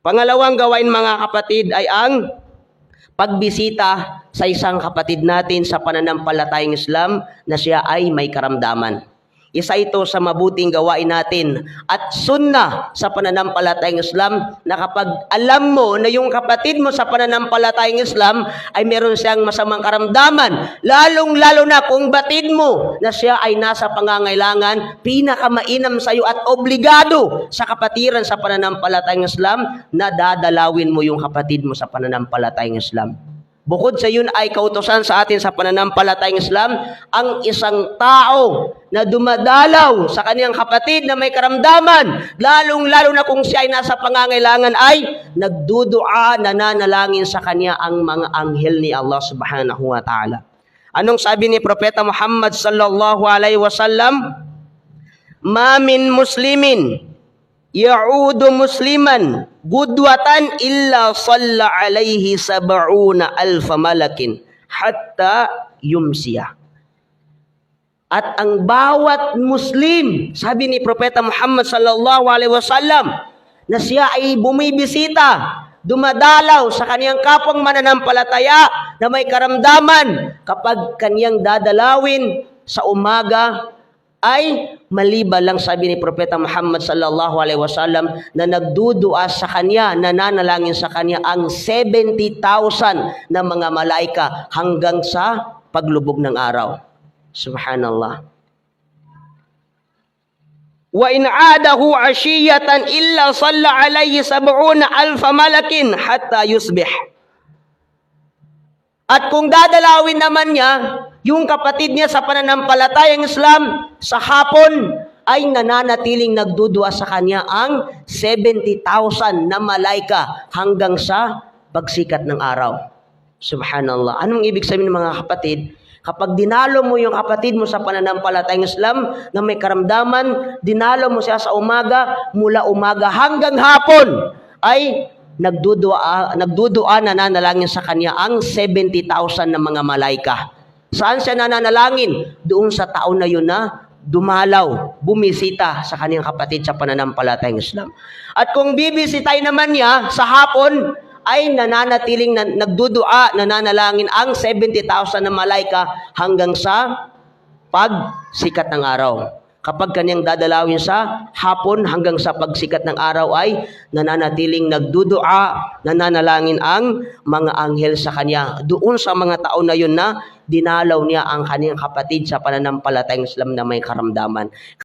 Pangalawang gawain mga kapatid ay ang pagbisita sa isang kapatid natin sa pananampalatayang Islam na siya ay may karamdaman. Isa ito sa mabuting gawain natin at sunnah sa pananampalatayang Islam na kapag alam mo na yung kapatid mo sa pananampalatayang Islam ay meron siyang masamang karamdaman, lalong-lalo na kung batid mo na siya ay nasa pangangailangan, pinakamainam sa iyo at obligado sa kapatiran sa pananampalatayang Islam na dadalawin mo yung kapatid mo sa pananampalatayang Islam. Bukod sa yun ay kautusan sa atin sa pananampalatayang Islam ang isang tao na dumadalaw sa kaniyang kapatid na may karamdaman, lalong-lalo na kung siya ay nasa pangangailangan, ay nagdudua, nananalangin sa kanya ang mga anghel ni Allah subhanahu wa ta'ala. Anong sabi ni Propeta Muhammad sallallahu alaihi wasallam? Ma min muslimin ya'udu musliman gudwatan illa salla alaihi sab'una alfa malakin hatta yumsiya. At ang bawat Muslim, sabi ni Propeta Muhammad sallallahu alaihi wasallam, na siya ay bumibisita, dumadalaw sa kaniyang kapwang mananampalataya na may karamdaman, kapag kaniyang dadalawin sa umaga, ay maliban lang, sabi ni Propeta Muhammad sallallahu alaihi wasallam, na nagdudua sa kanya, nananalangin sa kanya ang 70,000 na mga malaika hanggang sa paglubog ng araw. Subhanallah. Wa in aadahu ashiyatan illa salla alayhi sab'una alfa malakin hatta yusbih. At kung dadalawin naman niya yung kapatid niya sa pananampalatayang Islam sa hapon, ay nananatiling nagdudua sa kanya ang 70,000 na malaika hanggang sa pagsikat ng araw. Subhanallah. Anong ibig sabihin ng mga kapatid? Kapag dinalo mo yung kapatid mo sa pananampalatayang Islam na may karamdaman, dinalo mo siya sa umaga, mula umaga hanggang hapon, ay nagdudua, nananalangin sa kanya ang 70,000 na mga malaika. Saan siya nananalangin? Doon sa taon na yun na dumalaw, bumisita sa kaniyang kapatid sa pananampalatayang Islam. At kung bibisitay naman niya sa hapon, ay nananatiling nagdudua, nananalangin ang 70,000 na malaika hanggang sa pagsikat ng araw. Kapag kaniyang dadalawin sa hapon hanggang sa pagsikat ng araw, ay nananatiling nagdudua, nananalangin ang mga anghel sa kanya. Doon sa mga taon na yun na dinalaw niya ang kaniyang kapatid sa pananampalatayang Islam na may karamdaman.